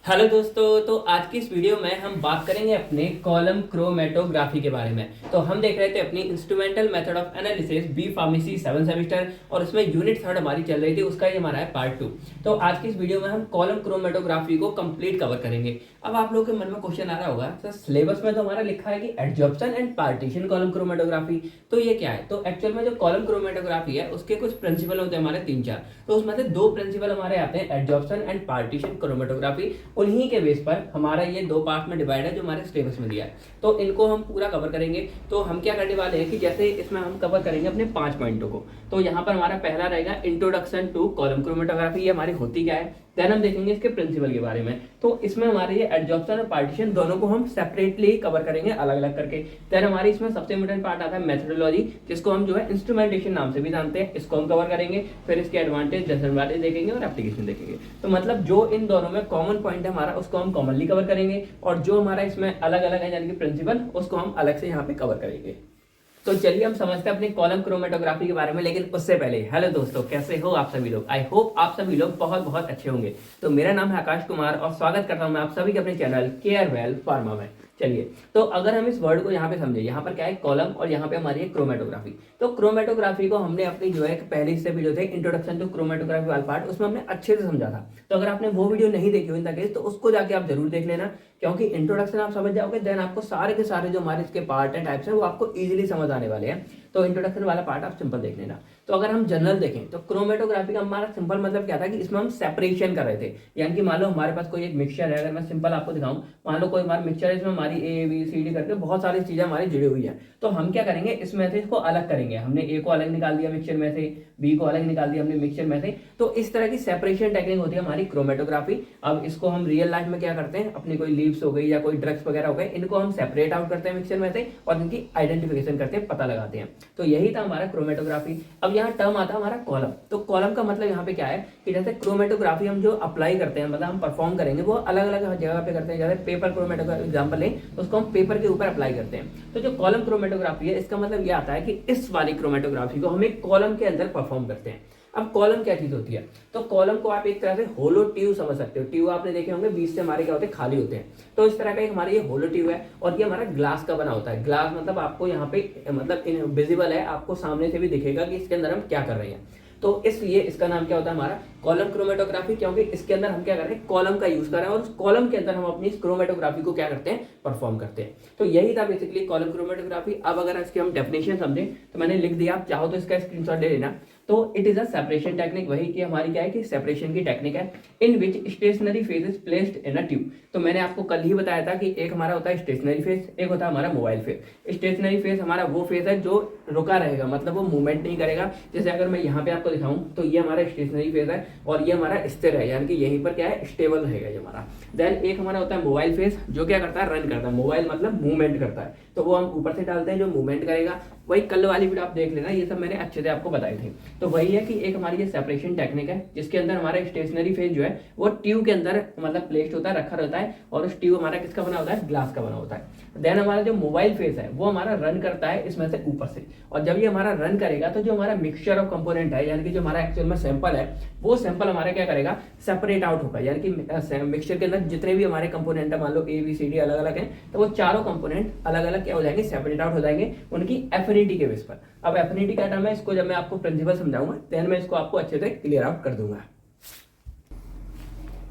Hello दोस्तों। तो आज की इस वीडियो में हम बात करेंगे अपने कॉलम क्रोमेटोग्राफी के बारे में। तो हम देख रहे थे अपनी instrumental method of analysis B pharmacy 7 semester और उसमें यूनिट 3 हमारी चल रही थी, उसका ये हमारा है पार्ट 2। तो आज की इस वीडियो में हम कॉलम क्रोमेटोग्राफी को कंप्लीट कवर करेंगे। अब आप लोगों के मन में क्वेश्चन आ रहा होगा सर, सिलेबस में तो हमारा लिखा है कि adsorption and partition column chromatography, तो ये क्या है? तो एक्चुअल में जो कॉलम क्रोमेटोग्राफी है उसके कुछ प्रिंसिपल होते हैं हमारे 3-4। तो उसमें से 2 प्रिंसिपल हमारे आते हैं एडजॉर्प्शन एंड पार्टीशन क्रोमेटोग्राफी। उन्हीं के बेस पर हमारा ये 2 पार्ट में डिवाइड है जो हमारे सिलेबस में दिया है। तो इनको हम पूरा कवर करेंगे। तो हम क्या करने वाले हैं कि जैसे इसमें हम कवर करेंगे अपने 5 पॉइंटों को। तो यहाँ पर हमारा पहला रहेगा इंट्रोडक्शन टू कॉलम क्रोमेटोग्राफी, ये हमारी होती क्या है। देन हम देखेंगे इसके प्रिंसिपल के बारे में। तो इसमें हमारे ये एडजॉर्प्शन और पार्टीशन दोनों को हम सेपरेटली कवर करेंगे, अलग अलग करके। देन हमारी इसमें सबसे इंपॉर्टेंट पार्ट आता है मेथोडोलॉजी, जिसको हम जो है इंस्ट्रूमेंटेशन नाम से भी जानते हैं, इसको हम कवर करेंगे। फिर इसके एडवांटेज डिसएडवांटेज देखेंगे और एप्लीकेशन देखेंगे। तो मतलब जो इन दोनों में कॉमन पॉइंट है हमारा, उसको हम कॉमनली कवर करेंगे, और जो हमारा इसमें अलग अलग है यानी कि प्रिंसिपल, उसको हम अलग से यहाँ पे कवर करेंगे। तो चलिए हम समझते हैं अपनी कॉलम क्रोमेटोग्राफी के बारे में। लेकिन उससे पहले हेलो दोस्तों, कैसे हो आप सभी लोग? आई होप आप सभी लोग बहुत बहुत अच्छे होंगे। तो मेरा नाम है आकाश कुमार और स्वागत करता हूं मैं आप सभी के अपने चैनल केयर वेल फार्मा में। चलिए, तो अगर हम इस वर्ड को यहाँ पे समझे, यहाँ पर क्या है कॉलम और यहाँ पे हमारी है क्रोमेटोग्राफी। तो क्रोमेटोग्राफी को हमने अपनी जो है पहले से वीडियो थे इंट्रोडक्शन टू क्रोमेटोग्राफी वाला पार्ट, उसमें हमने अच्छे से समझा था। तो अगर आपने वो वीडियो नहीं देखी हो इन केस, तो उसको जाके आप जरूर देख लेना, क्योंकि इंट्रोडक्शन आप समझ जाओगे, देन आपको सारे के सारे जो हमारे इसके पार्ट एंड टाइप्स हैं वो आपको इजीली समझ आने वाले हैं। तो इंट्रोडक्शन वाला पार्ट आप सिंपल देख लेना। तो अगर हम जनरल देखें तो क्रोमेटोग्राफी का हमारा सिंपल मतलब क्या था कि इसमें हम सेपरेशन कर रहे थे। यानी कि मान लो हमारे पास कोई एक मिक्सचर है, अगर मैं सिंपल आपको दिखाऊं, मान लो कोई हमारा मिक्सचर है, इसमें हमारी ए बी सी डी करके बहुत सारी चीजें हमारी जुड़ी हुई है। तो हम क्या करेंगे, इसमें से इसको अलग करेंगे। हमने ए को अलग निकाल दिया मिक्सचर में से, बी को अलग निकाल दिया हमने मिक्सचर में से। तो इस तरह की सेपरेशन टेक्निक होती है हमारी क्रोमेटोग्राफी। अब इसको हम रियल लाइफ में क्या करते हैं, अपनी कोई लीव्स हो गई या कोई ड्रग्स वगैरह हो गए, इनको हम सेपरेट आउट करते हैं मिक्सचर में से और इनकी आइडेंटिफिकेशन करते हैं, पता लगाते हैं। तो यही था हमारा क्रोमेटोग्राफी। अब यहाँ टर्म आता है हमारा कॉलम। तो कॉलम का मतलब यहाँ पे क्या है कि जैसे क्रोमेटोग्राफी हम जो अप्लाई करते हैं, मतलब हम परफॉर्म करेंगे, वो अलग अलग जगह पे करते हैं। जैसे पेपर क्रोमेटोग्राफी एग्जाम्पल लें तो उसको हम पेपर के ऊपर अप्लाई करते हैं। तो जो कॉलम क्रोमेटोग्राफी है, इसका मतलब ये आता है कि इस वाली क्रोमेटोग्राफी को हम एक कॉलम के अंदर परफॉर्म करते हैं। अब कॉलम क्या चीज होती है? तो कॉलम को आप एक तरह से होलो ट्यूब समझ सकते हो। ट्यूब आपने देखे होंगे, बीच से हमारे क्या होते हैं, खाली होते हैं। तो इस तरह का एक हमारा ये होलो ट्यूब है और ये हमारा ग्लास का बना होता है। ग्लास मतलब आपको यहाँ पे मतलब विजिबल है, आपको सामने से भी दिखेगा कि इसके अंदर हम क्या कर रहे हैं। तो इसलिए इसका नाम क्या होता है हमारा कॉलम क्रोमेटोग्राफी, क्योंकि इसके अंदर हम क्या कर रहे हैं, कॉलम का यूज कर रहे हैं और उस कॉलम के अंदर हम अपनी इस क्रोमेटोग्राफी को क्या करते हैं, परफॉर्म करते हैं। तो यही था बेसिकली कॉलम क्रोमेटोग्राफी। अब अगर इसकी हम डेफिनेशन समझें तो मैंने लिख दिया, आप चाहो तो इसका स्क्रीनशॉट ले लेना। तो it is a separation technique, वही कि हमारी क्या है कि सेपरेशन की टेक्निक है, in which stationary phase is placed in a tube. तो मैंने आपको कल ही बताया था कि एक हमारा होता है स्टेशनरी फेज, एक होता है हमारा मोबाइल फेज। स्टेशनरी फेज हमारा वो फेज है जो रुका रहेगा, मतलब वो मूवमेंट नहीं करेगा। जैसे अगर मैं यहाँ पे आपको दिखाऊं तो ये हमारा स्टेशनरी फेज है और ये हमारा स्थिर है, यानी कि यहीं पर क्या है, स्टेबल रहेगा ये हमारा। देन एक हमारा होता है मोबाइल फेज, जो क्या करता है, रन करता है। मोबाइल मतलब मूवमेंट करता है, तो वो हम ऊपर से डालते हैं जो मूवमेंट करेगा। वही कल वाली वीडियो आप देख लेना, ये सब मैंने अच्छे से आपको बताए थे। तो वही है कि एक हमारी ये सेपरेशन टेक्निक है, जिसके अंदर हमारा स्टेशनरी फेज जो है वो ट्यूब के अंदर मतलब प्लेस्ड होता है, रखा रहता है, और उस ट्यूब हमारा किसका बना होता है, ग्लास का बना होता है। देन हमारा जो मोबाइल फेज है वो हमारा रन करता है इसमें से ऊपर से, और जब ये हमारा रन करेगा तो जो हमारा मिक्सचर ऑफ कंपोनेंट है, यानी कि जो हमारा एक्चुअल में सैंपल है, वो सैंपल हमारा क्या करेगा, सेपरेट आउट होगा। यानी कि मिक्सचर के अंदर जितने भी हमारे कंपोनेंट है, मान लो ए बी सी डी अलग अलग हैं, तो वो चारों कंपोनेंट अलग अलग क्या हो जाएंगे, सेपरेट आउट हो जाएंगे उनकी एफिनिटी के बेस पर। अब एफिनिटी क्या टर्म है, इसको जब मैं आपको प्रिंसिपल समझाऊंगा देन मैं इसको आपको अच्छे से क्लियर आउट कर दूंगा।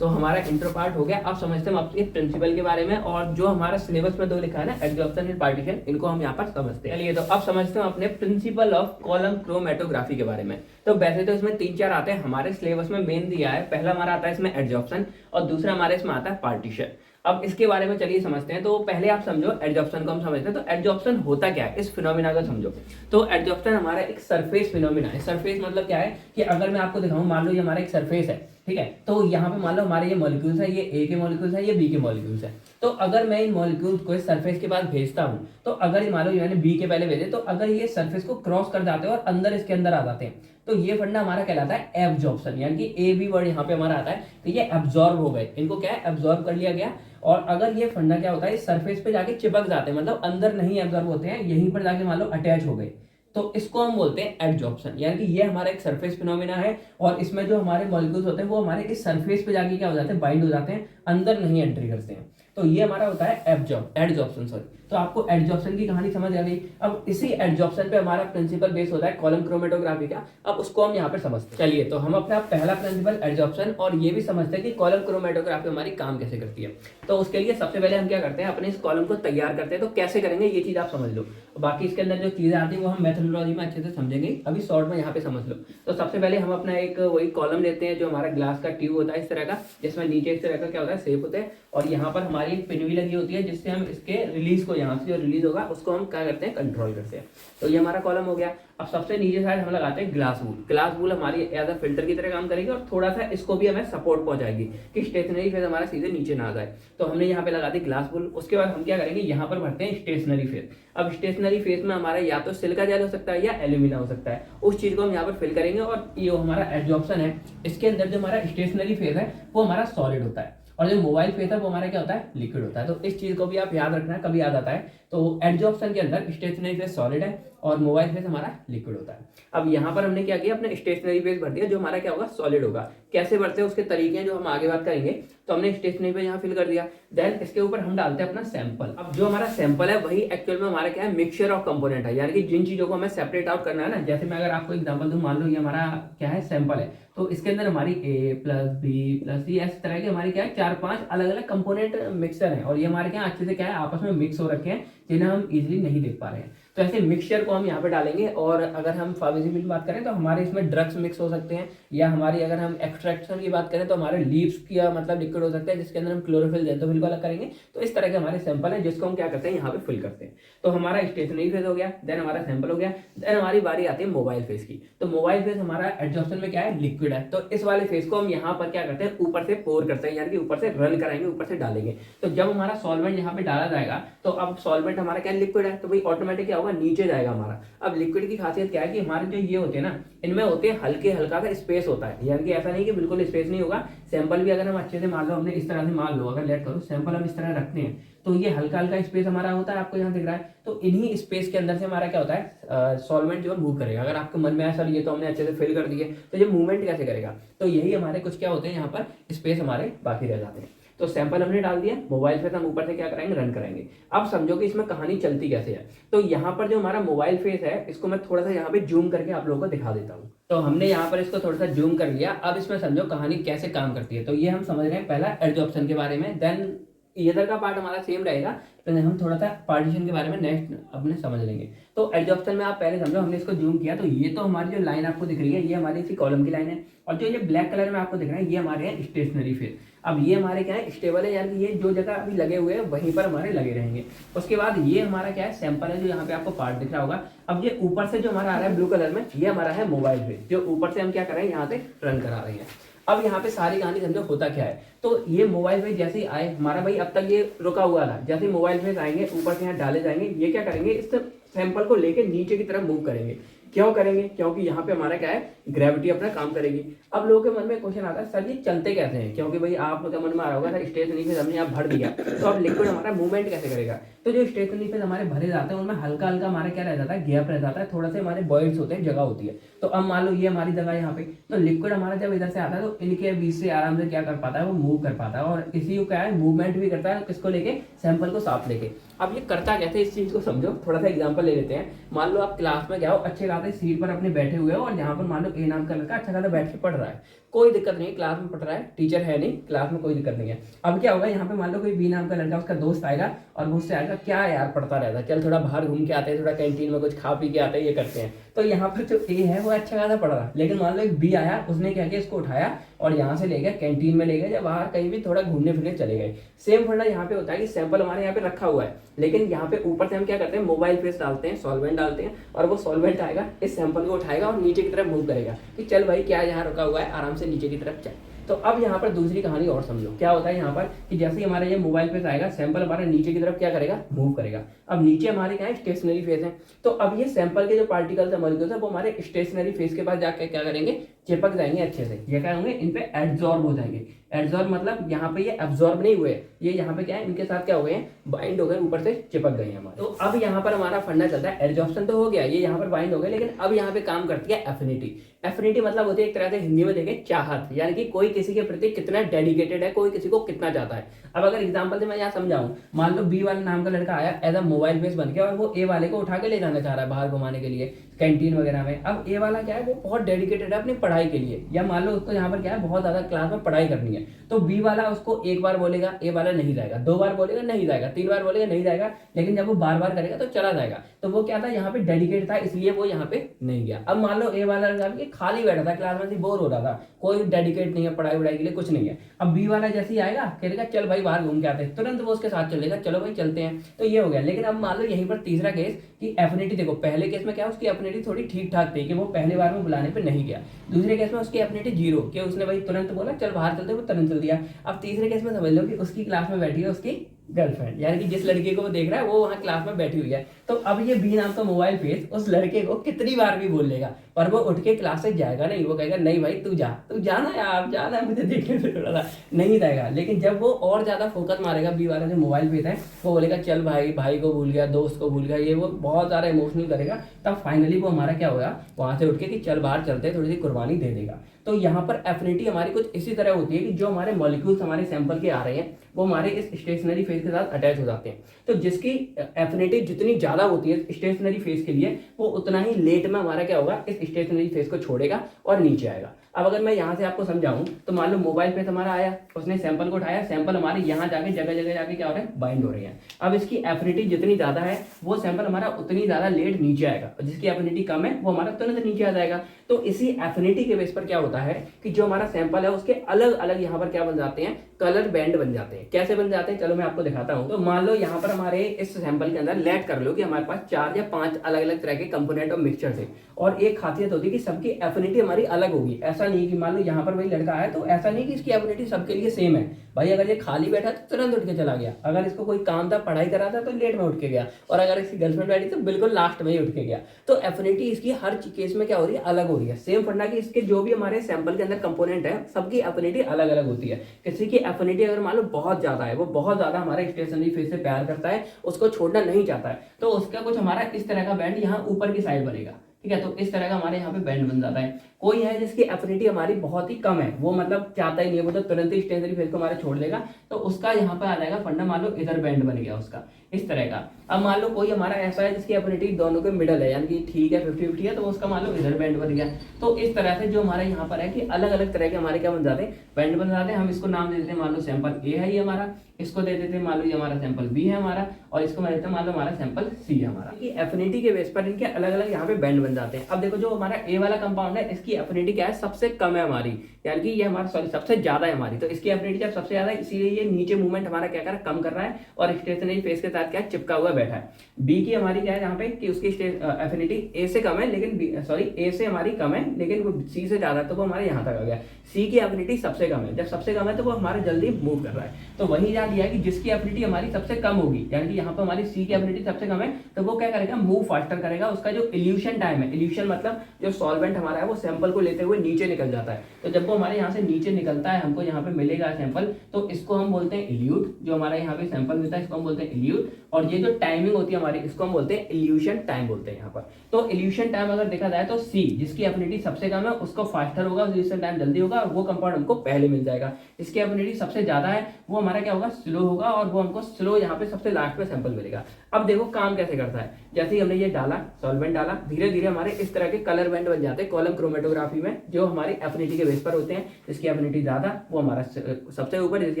तो हमारा इंट्रो पार्ट हो गया। अब समझते हैं आपके प्रिंसिपल के बारे में, और जो हमारा सिलेबस में 2 लिखा है ना, एडजॉर्प्शन एंड पार्टीशन, इनको हम यहाँ पर समझते हैं। चलिए, तो अब समझते हैं अपने प्रिंसिपल ऑफ कॉलम क्रोमेटोग्राफी के बारे में। तो वैसे तो इसमें 3-4 आते हैं, हमारे सिलेबस में मेन दिया है। पहला हमारा आता है इसमें एडजॉर्प्शन और दूसरा हमारे इसमें आता है पार्टीशन। अब इसके बारे में चलिए समझते हैं। तो पहले आप समझो एडजॉर्प्शन को हम समझते हैं। तो एडजॉर्प्शन होता क्या है, इस फिनोमिना को समझो। तो एडजॉर्प्शन हमारा एक सरफेस फिनोमिना है। सरफेस मतलब क्या है कि अगर मैं आपको दिखाऊं, मान लो ये हमारा एक सरफेस है, ठीक है। तो यहाँ पे मान लो हमारे ये मॉलिक्यूल्स है, ये ए के मॉलिक्यूल्स है, ये बी के मॉलिक्यूल्स है। तो अगर मैं इन मॉलिक्यूल्स को इस सरफेस के पास भेजता हूँ, तो अगर ये मान लो मैंने बी के पहले भेजे, तो अगर ये सरफेस को क्रॉस कर जाते हैं और अंदर इसके अंदर आ जाते हैं, तो ये फंडा हमारा कहलाता है एब्जॉर्प्शन। यानी कि ए बी वर्ड यहाँ पे हमारा आता है, तो ये एब्जॉर्ब हो गए, इनको क्या है, एब्जॉर्ब कर लिया गया। और अगर ये फंडा क्या होता है, इस सरफेस पे जाके चिपक जाते हैं, मतलब अंदर नहीं एब्जॉर्ब होते हैं, यहीं पर जाके मान लो अटैच हो गए, तो इसको हम बोलते हैं एडजॉर्प्शन, यानी कि ये हमारा एक सरफेस फिनोमिना है और इसमें जो हमारे मॉलिक्यूल्स होते हैं वो हमारे इस सरफेस पे जाके क्या हो जाते हैं, बाइंड हो जाते हैं, अंदर नहीं एंट्री करते हैं। तो ये हमारा होता है एडजॉर्प्शन, सॉरी। तो आपको एडजॉर्प्शन की कहानी समझ आ गई। अब इसी एडजॉर्प्शन पे हमारा प्रिंसिपल बेस होता है कॉलम क्रोमेटोग्राफी का। अब उसको हम यहाँ पे समझते हैं। चलिए, तो हम अपना पहला प्रिंसिपल एडजॉर्प्शन और ये भी समझते हैं कि कॉलम क्रोमेटोग्राफी हमारी काम कैसे करती है। तो उसके लिए सबसे पहले हम क्या करते हैं, अपने इस कॉलम को तैयार करते हैं। तो कैसे करेंगे ये चीज आप समझ लो, बाकी इसके अंदर जो चीजें आती है वो हम मेथोडोलॉजी में अच्छे से समझेंगे, अभी शॉर्ट में यहाँ पे समझ लो। तो सबसे पहले हम अपना एक वही कॉलम लेते हैं जो हमारा ग्लास का ट्यूब होता है इस तरह का, जिसमें नीचे इस तरह का क्या होता है, शेप होता है, और यहाँ पर हमारी एक पिन भी लगी होती है जिससे हम इसके रिलीज को, यहाँ से जो रिलीज होगा उसको हम क्या करते हैं, कंट्रोल करते हैं। तो ये हमारा कॉलम हो गया। अब सबसे नीचे साइड हम लगाते हैं ग्लास वूल। ग्लास वूल हमारी एज अ फिल्टर की तरह काम करेगी और थोड़ा सा इसको भी हमें सपोर्ट पहुंचाएगी कि स्टेशनरी फेज हमारा सीधे नीचे ना आ जाए। तो हमने यहाँ पे लगा दी ग्लास वूल। उसके बाद हम क्या करेंगे, यहाँ पर भरते हैं स्टेशनरी फेज। अब स्टेशनरी फेज में हमारा या तो सिलिका जेल हो सकता है या एल्यूमिना हो सकता है, उस चीज को हम यहाँ पर फिल करेंगे। और ये हमारा एडजॉर्प्शन है, इसके अंदर जो हमारा स्टेशनरी फेज है वो हमारा सॉलिड होता है और जो मोबाइल फेज है वो हमारा क्या होता है, लिक्विड होता है। तो इस चीज को भी आप याद रखना, कभी याद आता है। तो एडजॉर्प्शन के अंदर स्टेशनरी फेज सॉलिड है और मोबाइल फेज हमारा लिक्विड होता है। अब यहाँ पर हमने क्या किया, अपने स्टेशनरी फेज भर दिया जो हमारा क्या होगा, सॉलिड होगा। कैसे भरते हैं उसके तरीके हैं जो हम आगे बात करेंगे। तो हमने स्टेशनरी फेज यहाँ फिल कर दिया, देन इसके ऊपर हम डालते हैं अपना सैंपल। अब जो हमारा सैंपल है वही एक्चुअल में हमारा क्या है, मिक्सचर ऑफ कंपोनेंट है, यानी कि जिन चीजों को हमें सेपरेट आउट करना है ना। जैसे मैं अगर आपको एग्जांपल दूं, मान लो ये हमारा क्या है, सैंपल है, तो इसके अंदर हमारी A प्लस बी प्लस सी इस तरह के हमारी क्या है, 4-5 अलग अलग कंपोनेंट मिक्सर है और ये हमारे क्या अच्छे से क्या है, आपस में मिक्स हो रखे हैं, जिन्हें हम इजीली नहीं देख पा रहे हैं। तो ऐसे मिक्सचर को हम यहाँ पे डालेंगे। और अगर हम फार्मेसी की बात करें तो हमारे इसमें ड्रग्स मिक्स हो सकते हैं, या हमारी अगर हम एक्सट्रैक्शन की बात करें तो हमारे लीव्स का मतलब लिक्विड हो सकता है जिसके अंदर हम क्लोरोफिल जेंथोफिल को अलग करेंगे। तो इस तरह के हमारे सैंपल हैं जिसको हम क्या करते हैं, यहाँ पे फिल करते हैं। तो हमारा स्टेशनरी फेज हो गया, देन हमारा सैंपल हो गया, देन हमारी बारी आती है मोबाइल फेज की। तो मोबाइल फेज हमारा एडजॉर्प्शन में क्या है, लिक्विड है। तो इस वाले फेज को हम यहाँ पर क्या करते हैं, ऊपर से पोर करते हैं, यानी कि ऊपर से रन कराएंगे, ऊपर से डालेंगे। तो जब हमारा सॉल्वेंट यहाँ पे डाला जाएगा तो अब सॉल्वेंट हमारा क्या लिक्विड है, तो भाई ऑटोमेटिक क्या होगा, नीचे जाएगा हमारा। अब लिक्विड की खासियत क्या है कि हमारे जो ये होते हैं ना, इनमें होते हैं हल्के हल्का सा स्पेस होता है, यानी कि ऐसा नहीं कि बिल्कुल स्पेस नहीं होगा। सैंपल भी अगर हम अच्छे से मान लो, हमने इस तरह से मान लो, अगर लेट करो सैंपल हम इस तरह रखते हैं तो ये हल्का हल्का स्पेस हमारा होता है, आपको यहाँ दिख रहा है। तो इन्हीं स्पेस के अंदर से हमारा क्या होता है, सॉल्वेंट जो है मूव करेगा। अगर आपके मन में ऐसा ये तो हमने अच्छे से फिल कर दिए, तो ये मूवमेंट कैसे करेगा, तो यही हमारे कुछ क्या होते हैं, यहाँ पर स्पेस हमारे बाकी रह जाते हैं। तो सैंपल हमने डाल दिया, मोबाइल फेज हम ऊपर से क्या कराएंगे, रन कराएंगे। अब समझो कि इसमें कहानी चलती कैसे है। तो यहाँ पर जो हमारा मोबाइल फेज है इसको मैं थोड़ा सा यहाँ पे जूम करके आप लोगों को दिखा देता हूँ। तो हमने यहाँ पर इसको थोड़ा सा जूम कर लिया। अब इसमें समझो कहानी कैसे काम करती है। तो ये हम समझ रहे हैं पहला एडजॉर्प्शन के बारे में, देन इधर का पार्ट हमारा सेम रहेगा, तो हम थोड़ा सा पार्टीशन के बारे में नेक्स्ट अपने समझ लेंगे। तो एडजॉर्प्शन में आप पहले समझो, हमने इसको जूम किया तो ये तो हमारी जो लाइन आपको दिख रही है ये हमारी इसी कॉलम की लाइन है, और जो ये ब्लैक कलर में आपको दिख रहा है ये हमारे हैं स्टेशनरी फेज। अब ये हमारे क्या है, स्टेबल है, यानी कि ये जो जगह अभी लगे हुए हैं वहीं पर हमारे लगे रहेंगे। उसके बाद ये हमारा क्या है, सैंपल है, जो यहाँ पे आपको पार्ट दिख रहा होगा। अब ये ऊपर से जो हमारा आ रहा है ब्लू कलर में, ये हमारा है मोबाइल फेज, जो ऊपर से हम क्या कर रहे हैं, यहाँ से रन करा रहे हैं। अब यहाँ पे सारी कहानी समझो होता क्या है। तो ये मोबाइल फेज जैसे ही आए हमारा, भाई अब तक ये रुका हुआ था, जैसे ही मोबाइल फेज आएंगे ऊपर से यहाँ डाले जाएंगे, ये क्या करेंगे, इस सैंपल को लेके नीचे की तरफ मूव करेंगे। क्यों करेंगे, क्योंकि यहाँ पे हमारा क्या है, ग्रेविटी अपना काम करेगी। अब लोगों के मन में क्वेश्चन आता है, सर ये चलते कैसे हैं, क्योंकि भाई आप लोग के मन में आ रहा होगा सर स्टेशनरी फेज हमने यहाँ भर दिया, तो अब लिक्विड हमारा मूवमेंट कैसे करेगा। तो जो स्टेशनरी फेज हमारे भरे जाते हैं उनमें हल्का हल्का हमारा क्या रह जाता है, गैप रह जाता है, थोड़ा से हमारे बॉइड्स होते हैं, जगह होती है। तो अब मान लो ये हमारी जगह यहाँ पे, तो लिक्विड हमारा जब इधर से आता है तो इनके बीच से आराम से क्या कर पाता है, वो मूव कर पाता है, और इसी को क्या है, मूवमेंट भी करता है, किसको लेके, सैंपल को साथ लेके। अब ये करता कैसे, इस चीज को समझो, थोड़ा सा एग्जांपल ले लेते हैं। मान लो आप क्लास में जाओ, अच्छे खासे सीट पर अपने बैठे हुए हो, और यहाँ पर मान लो ए नाम का लड़का अच्छा खासा बैठ के पढ़ रहा है, कोई दिक्कत नहीं, क्लास में पढ़ रहा है, टीचर है नहीं, क्लास में कोई दिक्कत नहीं है। अब क्या होगा, यहाँ पे मान लो कोई बी नाम का लड़का, उसका दोस्त आएगा और मुझसे आएगा, क्या यार पढ़ता रहता है, चल थोड़ा बाहर घूम के आते हैं, थोड़ा कैंटीन में कुछ खा पी के आते हैं, ये करते हैं। तो यहाँ पर जो ए है वो अच्छा खासा पढ़ रहा है, लेकिन मान लो एक बी आया, उसने क्या किया, इसको उठाया और यहाँ से ले गया कैंटीन में ले गए, या बाहर कहीं भी थोड़ा घूमने फिरने चले गए। सेम फंडा यहाँ पे होता है कि सैंपल हमारे यहाँ पे रखा हुआ है, लेकिन यहाँ पे ऊपर से हम क्या करते हैं, मोबाइल फेस डालते हैं, सॉल्वेंट डालते हैं, और वो सॉल्वेंट आएगा, इस सैंपल को उठाएगा और नीचे की तरफ मूव करेगा कि चल भाई क्या यहाँ रुका हुआ है, आराम से नीचे की तरफ चल। तो अब यहाँ पर दूसरी कहानी और समझो, क्या होता है यहाँ पर कि जैसे ही हमारा ये मोबाइल फेस आएगा, सैंपल हमारा नीचे की तरफ क्या करेगा, मूव करेगा। अब नीचे हमारे क्या है, स्टेशनरी फेस है। तो अब ये सैंपल के जो पार्टिकल्स है, मॉलिक्यूल्स है, वो हमारे स्टेशनरी फेस के पास जाकर क्या करेंगे, चिपक जाएंगे अच्छे से, ये क्या होंगे, इन पे एब्जॉर्ब हो जाएंगे। एडजॉर्ब मतलब यहाँ पे ये एब्जॉर्ब नहीं हुए, ये यहाँ पे क्या है, इनके साथ क्या हो गए हैं, बाइंड हो गए, ऊपर से चिपक गए हैं हमारे। तो अब यहाँ पर हमारा फंडा चलता है, एडजॉर्प्शन तो हो गया, ये यहाँ पर बाइंड हो गए, लेकिन अब यहाँ पे काम करती है एफिनिटी। एफिनिटी मतलब होती है एक तरह से हिंदी में देखें चाहत, यानी कि कोई किसी के प्रति कितना डेडिकेटेड है, कोई किसी को कितना चाहता है। अब अगर एग्जांपल से मैं यहाँ समझाऊं, मान लो बी वाले नाम का लड़का आया एज अ मोबाइल बेस बन गया और वो ए वाले को उठा के ले जाना चाह रहा है बाहर घुमाने के लिए कैंटीन वगैरह में। अब ए वाला क्या है, वो बहुत डेडिकेटेड है अपनी पढ़ाई के लिए, या मान लो उसको यहाँ पर क्या है, बहुत ज्यादा क्लास में पढ़ाई करनी है, तो बी वाला उसको एक बार बोलेगा, ए वाला नहीं जाएगा, 2 बार बोलेगा नहीं जाएगा, 3 बार बोलेगा नहीं जाएगा, लेकिन जब वो बार बार करेगा तो चला जाएगा। तो वो क्या था, यहाँ पे डेडिकेट था, इसलिए वो यहाँ पे नहीं गया। अब मान लो ए वाला लड़का खाली बैठा था क्लास में, बोर हो रहा था, कोई डेडिकेट नहीं है पढ़ाई वढ़ाई के लिए, कुछ नहीं है। अब बी वाला जैसे ही आएगा कहेगा चल भाई बाहर घूम के आते हैं, तुरंत वो उसके साथ चलेगा, चलो भाई चलते हैं, तो ये हो गया। लेकिन अब मान लो यहीं पर तीसरा केस कि एफिनिटी देखो, पहले केस में क्या उसकी एफिनिटी थोड़ी ठीक ठाक थी कि वो पहली बार में बुलाने पे नहीं गया, दूसरे केस में उसकी एफिनिटी 0 कि उसने भाई तुरंत बोला चल बाहर चलते, वो तुरंत चल दिया। अब तीसरे केस में समझ लो कि उसकी क्लास में बैठी है उसकी गर्लफ्रेंड, यानी कि जिस लड़के को वो देख रहा है वो वहां क्लास में बैठी हुई है। तो अब ये बी नाम का मोबाइल फेस उस लड़के को कितनी बार भी बोल लेगा, पर वो उठ के क्लास से जाएगा नहीं, वो कहेगा नहीं भाई तू जाना यार, जाना मुझे देखने से थोड़ा सा नहीं जाएगा। लेकिन जब वो और ज्यादा फोकस मारेगा, बी वाला जो मोबाइल फेस है वो बोलेगा चल भाई को भूल गया, दोस्त को भूल गया, ये वो बहुत ज्यादा इमोशनल करेगा, तब फाइनली वो हमारा क्या होगा, वहां से उठ के कि चल बाहर चलते हैं, थोड़ी सी कुर्बानी दे देगा। तो यहाँ पर एफिनिटी हमारी कुछ इसी तरह होती है कि जो हमारे मॉलिक्यूल्स हमारे सैंपल के आ रहे हैं वो हमारे इस स्टेशनरी फेज के साथ अटैच हो जाते हैं। तो जिसकी एफिनिटी जितनी ज्यादा होती है स्टेशनरी फेज के लिए, वो उतना ही लेट में हमारा क्या होगा, इस स्टेशनरी फेज को छोड़ेगा और नीचे आएगा। अब अगर मैं यहाँ से आपको समझाऊं तो मान लो मोबाइल फेस हमारा आया, उसने सैंपल को उठाया, सैंपल हमारे यहाँ जाके जगह जगह जाके क्या हो रहा है, बाइंड हो रही है। अब इसकी एफिनिटी जितनी ज्यादा है वो सैंपल हमारा उतनी ज्यादा लेट नीचे आएगा, और जिसकी एफिनिटी कम है वो हमारा तुरंत नीचे आ जाएगा। तो इसी एफिनिटी के बेस पर क्या होता है कि जो हमारा सैंपल है उसके अलग अलग यहाँ पर क्या बन जाते हैं, कलर बैंड बन जाते हैं। कैसे बन जाते हैं चलो मैं आपको दिखाता हूँ। तो मान लो यहाँ पर हमारे इस सैंपल के अंदर लेट कर लो कि हमारे पास 4 या 5 अलग अलग तरह के कंपोनेंट और मिक्सचर थे, और एक खासियत होती है कि सबकी एफिनिटी हमारी अलग होगी। ऐसा नहीं कि मान लो यहाँ पर वही लड़का है तो ऐसा नहीं कि इसकी एफिनिटी सबके लिए सेम है। भाई अगर ये खाली बैठा तो तुरंत उठ के चला गया, अगर इसको कोई काम था पढ़ाई करा था तो लेट में उठ के गया, और अगर इसकी गर्लफ्रेंड बैठी तो बिल्कुल लास्ट में ही उठ के गया। तो एफिनिटी इसकी हर केस में क्या हो रही है, अलग हो रही है। सेम फंडा कि इसके जो भी हमारे सैंपल के अंदर कंपोनेंट है सबकी एफिनिटी अलग अलग होती है। किसी की एफिनिटी अगर मान लो बहुत ज्यादा है, वो बहुत ज्यादा हमारे स्टेशनरी फेज से प्यार करता है, उसको छोड़ना नहीं चाहता है, तो उसका कुछ हमारा इस तरह का बैंड यहाँ ऊपर की साइड बनेगा, ठीक है। तो इस तरह का हमारे यहाँ पे बैंड बन जाता है। कोई है जिसकी एफिनिटी हमारी बहुत ही कम है, वो मतलब चाहता ही नहीं है, वो तो तुरंत ही स्टेशनरी फेज को हमारे छोड़ देगा, तो उसका यहाँ पे आ जाएगा फंडा, मान लो इधर बैंड बन गया उसका इस तरह का। अब मान लो कोई हमारा ऐसा है जिसकी एफिनिटी दोनों के मिडल है, यानी कि ठीक है 50-50 है, तो उसका मान लो इधर बैंड बन गया। तो इस तरह से जो हमारे यहाँ पर है कि अलग अलग तरह के हमारे क्या बन जाते हैं, बैंड बन जाते हैं। हम इसको नाम दे देते हैं, मान लो सैंपल ए है ये हमारा, इसको दे देते हैं मान लो ये हमारा सैंपल बी है हमारा, और इसको मैं देता हूं मान लो हमारा सैंपल सी है हमारा। कि एफिनिटी के बेस पर इनके अलग अलग यहाँ पे बैंड बन जाते हैं। अब देखो जो हमारा ए वाला कंपाउंड है इसकी एफिनिटी क्या है, सबसे कम है हमारी, यानी कि ये हमारा सॉरी सबसे ज्यादा है हमारी, तो इसकी एफिनिटी जब सबसे ज्यादा है इसीलिए ये नीचे मूवमेंट हमारा क्या कर रहा है, कम कर रहा है, और स्टेशनरी फेस के साथ क्या चिपका हुआ बैठा है। बी की हमारी क्या है यहाँ पे कि उसकी एफिनिटी ए से कम है, लेकिन सॉरी ए से हमारी कम है लेकिन वो सी से ज्यादा है, तो वो हमारे यहाँ तक आ गया। सी की एफिनिटी सबसे कम है, जब सबसे कम है तो वो हमारे जल्दी मूव कर रहा है। तो वही याद दिया कि जिसकी एफिनिटी हमारी सबसे कम होगी, यानी कि यहाँ पर हमारी सी की एफिनिटी सबसे कम है, तो वो क्या करेगा, मूव फास्टर करेगा। उसका जो इल्यूशन टाइम है, इल्यूशन मतलब जो सॉल्वेंट हमारा है वो सैंपल को लेते हुए नीचे निकल जाता है, तो जब वो हमारे यहाँ से नीचे निकलता है हमको यहाँ पे मिलेगा सैंपल, तो इसको हम बोलते हैं इल्यूट। जो हमारा यहाँ पे सैंपल मिलता है इसको हम बोलते हैं इल्यूट, और ये जो टाइमिंग होती है हमारी इसको हम बोलते हैं इल्यूशन टाइम बोलते हैं यहाँ पर। तो इल्यूशन टाइम अगर देखा जाए तो सी जिसकी एफिनिटी सबसे कम है उसको फास्टर होगा, इल्यूशन टाइम जल्दी होगा, और वो कंपाउंड हमको पहले मिल जाएगा। इसकी एफिनिटी सबसे ज्यादा है वो हमारा क्या होगा, स्लो होगा, और वो हमको स्लो यहाँ पे सबसे लास्ट में सैंपल मिलेगा। अब देखो काम कैसे करता है, जैसे ही हमने ये डाला सॉल्वेंट डाला, धीरे धीरे हमारे इस तरह के कलर बैंड बन जाते हैं कॉलम क्रोमेटोग्राफी में, जो हमारी एफिनिटी के बेस पर होते हैं। जिसकी एफिनिटी ज्यादा वो हमारा सबसे ऊपर, जिसकी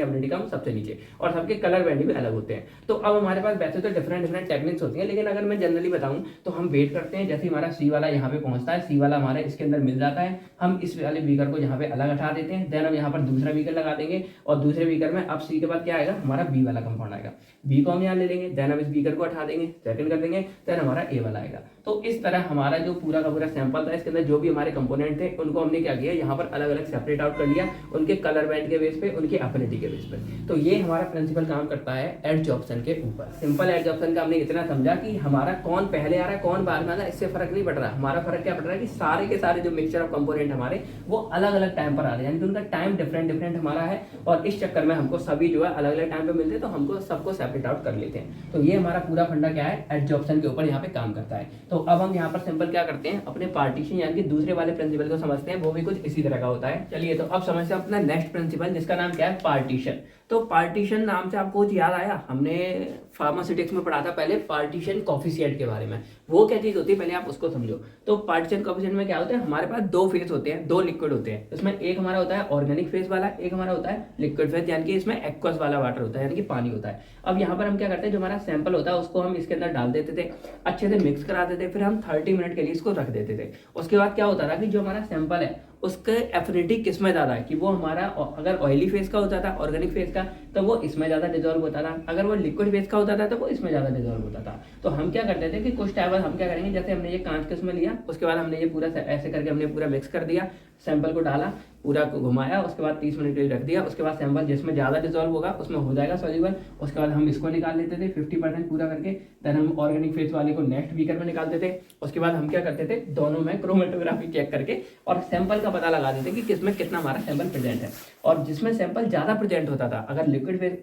एफिनिटी कम सबसे नीचे, और सबके कलर बैंड भी अलग होते हैं। तो अब हमारे पास वैसे तो डिफरेंट टेक्निक्स होती हैं, लेकिन अगर मैं जनरली बताऊं तो हम वेट करते हैं, जैसे हमारा सी वाला यहाँ पे पहुंचता है, सी वाला हमारे इसके अंदर मिल जाता है, हम इस वाले बीकर को यहाँ पे अलग हटा देते हैं, देन हम यहाँ पर दूसरा बीकर लगा देंगे, और दूसरे बीकर में अब सी के बाद क्या आएगा, हमारा बी वाला कंपाउंड आएगा, बी को हम यहाँ ले लेंगे, देन हम इस बीकर को हटा देंगे, सेकंड कर देंगे, देन हमारा ए वाला आएगा। तो इस तरह हमारा जो पूरा का पूरा सैंपल था इसके अंदर जो भी हमारे कंपोनेंट थे उनको हमने क्या किया, यहाँ पर अलग अलग सेपरेट आउट कर लिया उनके कलर बैंड के बेस पे, उनकी एफिनिटी के बेस पे। तो ये हमारा प्रिंसिपल काम करता है एडजॉर्प्शन के ऊपर। सिंपल एडजॉर्प्शन का हमने इतना समझा कि हमारा कौन पहले आ रहा है कौन बाद में आ रहा है इससे फर्क नहीं पड़ रहा। हमारा फर्क क्या पड़ रहा है कि सारे के सारे जो मिक्सचर ऑफ कंपोनेंट हमारे वो अलग अलग टाइम पर आ रहे हैं, यानी कि उनका टाइम डिफरेंट हमारा है, और इस चक्कर में हमको सभी जो है अलग अलग टाइम पे मिलते हैं, तो हमको सबको सेपरेट आउट कर लेते हैं। तो ये हमारा पूरा फंडा क्या है, एडजॉर्प्शन के ऊपर यहाँ पे काम करता है। तो अब हम यहाँ पर सिंपल क्या करते हैं, अपने पार्टीशन यानी कि दूसरे वाले प्रिंसिपल को समझते हैं, वो भी कुछ इसी तरह का होता है। चलिए तो अब समझते हैं अपना नेक्स्ट प्रिंसिपल जिसका नाम क्या है, पार्टीशन। तो पार्टीशन नाम से आपको कुछ याद आया, हमने फार्मास्यूटिक्स में पढ़ा था पहले पार्टीशन कोफिशिएंट के बारे में। वो क्या चीज होती है पहले आप उसको समझो। तो पार्टीशन कोफिशिएंट में क्या होता है, हमारे पास दो फेज होते हैं, दो लिक्विड होते हैं। इसमें एक हमारा होता है ऑर्गेनिक फेज वाला, एक हमारा होता है लिक्विड फेज, यानी कि इसमें एक्वस वाला वाटर होता है, यानी कि पानी होता है। अब यहाँ पर हम क्या करते हैं, जो हमारा सैंपल होता है उसको हम इसके अंदर डाल देते थे, अच्छे से मिक्स करा देते, फिर हम 30 मिनट के लिए इसको रख देते थे। उसके बाद क्या होता था कि जो हमारा सैंपल है उसके एफिनिटी किस में ज़्यादा है, कि वो हमारा अगर ऑयली फेज का होता था ऑर्गेनिक फेज का तो वो इसमें ज़्यादा डिजॉल्व होता था, अगर वो लिक्विड फेज का होता था तो वो इसमें ज़्यादा डिजॉल्व होता था। तो हम क्या करते थे कि कुछ टाइम बाद हम क्या करेंगे, जैसे हमने ये कांच के उसमें लिया, उसके बाद हमने ये पूरा ऐसे करके हमने पूरा मिक्स कर दिया, सैंपल को डाला, पूरा को घुमाया, उसके बाद 30 मिनट के लिए रख दिया। उसके बाद सैंपल जिसमें ज़्यादा डिजॉल्व होगा उसमें हो जाएगा सॉल्यूबल। उसके बाद हम इसको निकाल लेते थे 50% पूरा करके, देन हम ऑर्गेनिक फेज वाले को नेक्स्ट बीकर में निकालते थे। उसके बाद हम क्या करते थे, दोनों में क्रोमेटोग्राफी चेक करके और सैंपल का पता लगा देते कि किसमें कितना हमारा सैंपल प्रेजेंट है। और जिसमें सैंपल ज़्यादा प्रेजेंट होता था, अगर लिक्विड फेज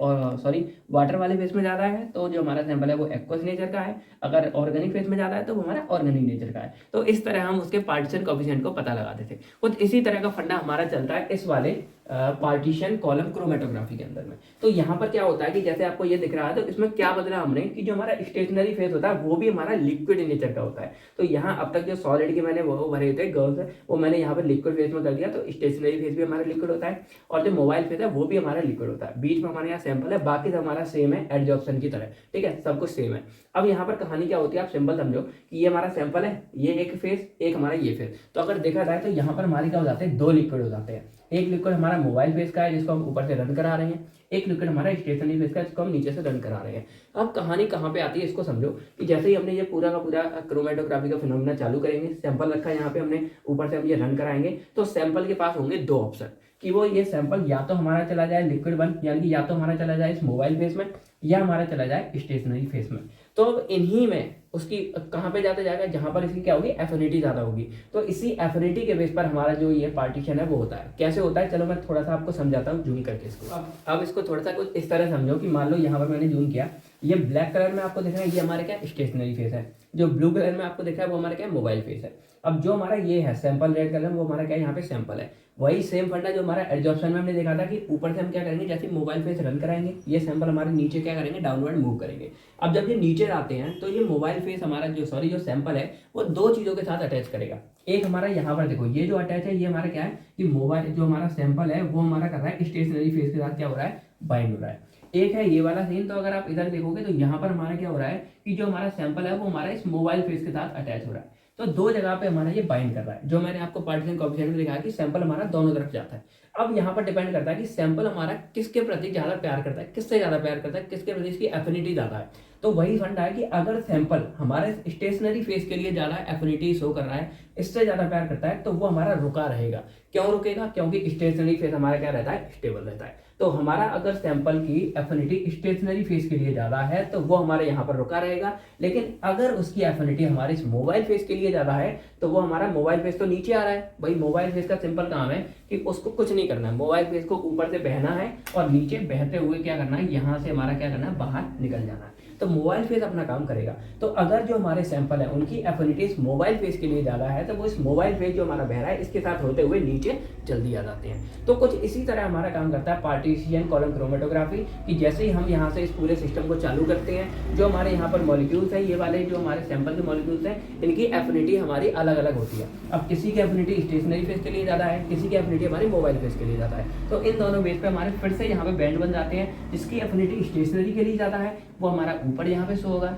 वाटर वाले फेज में ज़्यादा है तो जो हमारा सैंपल है वो एक्वस नेचर का है, अगर ऑर्गेनिक फेज में ज़्यादा है तो वो हमारा ऑर्गेनिक नेचर का है। तो इस तरह हम उसके पार्टीशन कोएफिशिएंट को पता लगाते थे। कुछ इसी तरह का फंडा हमारा चलता है इस वाले पार्टीशन कॉलम क्रोमेटोग्राफी के अंदर में। तो यहाँ पर क्या होता है कि जैसे आपको ये दिख रहा है, तो इसमें क्या बदला हमने कि जो हमारा स्टेशनरी फेज होता है वो भी हमारा लिक्विड नेचर का होता है। तो यहाँ अब तक जो सॉलिड के मैंने वो भरे थे गर्ल्स, वो मैंने यहाँ पर लिक्विड फेज में कर दिया, तो स्टेशनरी फेज भी हमारा लिक्विड होता है, और जो मोबाइल फेज है वो भी हमारा लिक्विड होता है। बीच में हमारे यहाँ सैंपल है, बाकी सब हमारा सेम है एडजॉर्प्शन की तरह, ठीक है, सब कुछ सेम है। अब यहाँ पर कहानी क्या होती है, आप सिंपल समझो कि ये हमारा सैंपल है, ये एक फेज, एक हमारा ये फेज। तो अगर देखा जाए तो यहाँ पर हमारे क्या हो जाते हैं, दो लिक्विड हो जाते हैं। एक लिक्विड हमारा मोबाइल फेज का है जिसको हम ऊपर से रन करा रहे हैं, एक लिक्विड हमारा स्टेशनरी फेज का है जिसको हम नीचे से रन करा रहे हैं। अब कहानी कहाँ पे आती है इसको समझो कि जैसे ही हमने ये पूरा का पूरा क्रोमेटोग्राफी का फिनोमेना चालू करेंगे, सैंपल रखा है यहाँ पे हमने, ऊपर से हम ये रन कराएंगे, तो सैंपल के पास होंगे दो ऑप्शन कि वो ये सैंपल या तो हमारा चला जाए लिक्विड 1, यानी कि या तो हमारा चला जाए इस मोबाइल फेज में या हमारा चला जाए स्टेशनरी फेज में। तो इन्हीं में उसकी कहाँ पे जाता जाएगा, जहाँ पर इसकी क्या होगी, एफिनिटी ज़्यादा होगी। तो इसी एफिनिटी के बेस पर हमारा जो ये पार्टीशन है वो होता है। कैसे होता है, चलो मैं थोड़ा सा आपको समझाता हूँ जूम करके इसको। अब इसको थोड़ा सा कुछ इस तरह समझो कि मान लो यहाँ पर मैंने जूम किया, ये ब्लैक कलर में आपको दिख रहा है, ये हमारे क्या स्टेशनरी फेज है, जो ब्लू कलर में आपको दिख रहा है वो हमारा क्या मोबाइल फेज है। अब जो हमारा ये है सैंपल रेड कलर में, वो हमारा क्या यहाँ पे सैंपल है। वही सेम फंडा जो हमारा एडजॉर्प्शन में हमने देखा था कि ऊपर से हम क्या करेंगे, जैसे मोबाइल फेज रन कराएंगे, ये सैंपल हमारे नीचे क्या करेंगे, डाउनवर्ड मूव करेंगे। अब जब ये नीचे आते हैं तो ये मोबाइल फेज हमारा जो सैंपल है वो दो चीज़ों के साथ अटैच करेगा। एक हमारा यहाँ पर देखो ये जो अटैच है, ये हमारा क्या है कि मोबाइल जो हमारा सैंपल है वो हमारा कर रहा है स्टेशनरी फेज के साथ क्या हो रहा है, बाइंड हो रहा है। एक है ये वाला सीन, तो अगर आप इधर देखोगे तो यहाँ पर हमारा क्या हो रहा है कि जो हमारा सैंपल है वो हमारा इस मोबाइल फेज के साथ अटैच हो रहा है। तो दो जगह पे हमारा ये बाइंड कर रहा है, जो मैंने आपको पार्टीशन कोएफिशिएंट में दिखाया कि सैंपल हमारा दोनों तरफ जाता है। अब यहाँ पर डिपेंड करता है कि सैंपल हमारा किसके प्रति ज्यादा प्यार करता है, किससे ज्यादा प्यार करता है, किसके प्रति इसकी एफिनिटी ज्यादा है। तो वही फंडा है कि अगर सैंपल हमारे स्टेशनरी फेज के लिए ज्यादा एफिनिटी शो कर रहा है, इससे ज्यादा प्यार करता है, तो वो हमारा रुका रहेगा। क्यों रुकेगा, क्योंकि स्टेशनरी फेज हमारा क्या रहता है, स्टेबल रहता है। तो हमारा अगर सैंपल की एफिनिटी स्टेशनरी फेज के लिए ज्यादा है तो वो हमारे यहाँ पर रुका रहेगा, लेकिन अगर उसकी एफिनिटी हमारे इस मोबाइल फेज के लिए ज्यादा है तो वो हमारा मोबाइल फेज तो नीचे आ रहा है। भाई मोबाइल फेज का सिंपल काम है कि उसको कुछ नहीं करना है, मोबाइल फेज को ऊपर से बहना है और नीचे बहते हुए क्या करना है, यहाँ से हमारा क्या करना है, बाहर निकल जाना है। तो मोबाइल फेज अपना काम करेगा। तो अगर जो हमारे सैंपल है उनकी एफिनिटी इस मोबाइल फेज के लिए ज्यादा है तो वो इस मोबाइल फेज जो हमारा बह रहा है इसके साथ होते हुए नीचे जल्दी आ जाते हैं। तो कुछ इसी तरह हमारा काम करता है पार्टीशन कॉलम क्रोमेटोग्राफी, कि जैसे ही हम यहाँ से इस पूरे सिस्टम को चालू करते हैं, जो हमारे यहाँ पर मॉलिक्यूल्स है, ये वाले जो हमारे सैंपल के मॉलिक्यूल्स हैं, इनकी एफिनिटी हमारी अलग अलग होती है। अब किसी की एफिनिटी स्टेशनरी फेज के लिए ज्यादा है, किसी की एफिनिटी हमारी मोबाइल फेज के लिए ज्यादा है। तो इन दोनों बेस पे हमारे फिर से यहाँ पे बैंड बन जाते हैं। जिसकी एफिनिटी स्टेशनरी के लिए ज्यादा है वो हमारा ऊपर यहाँ पे शो होगा,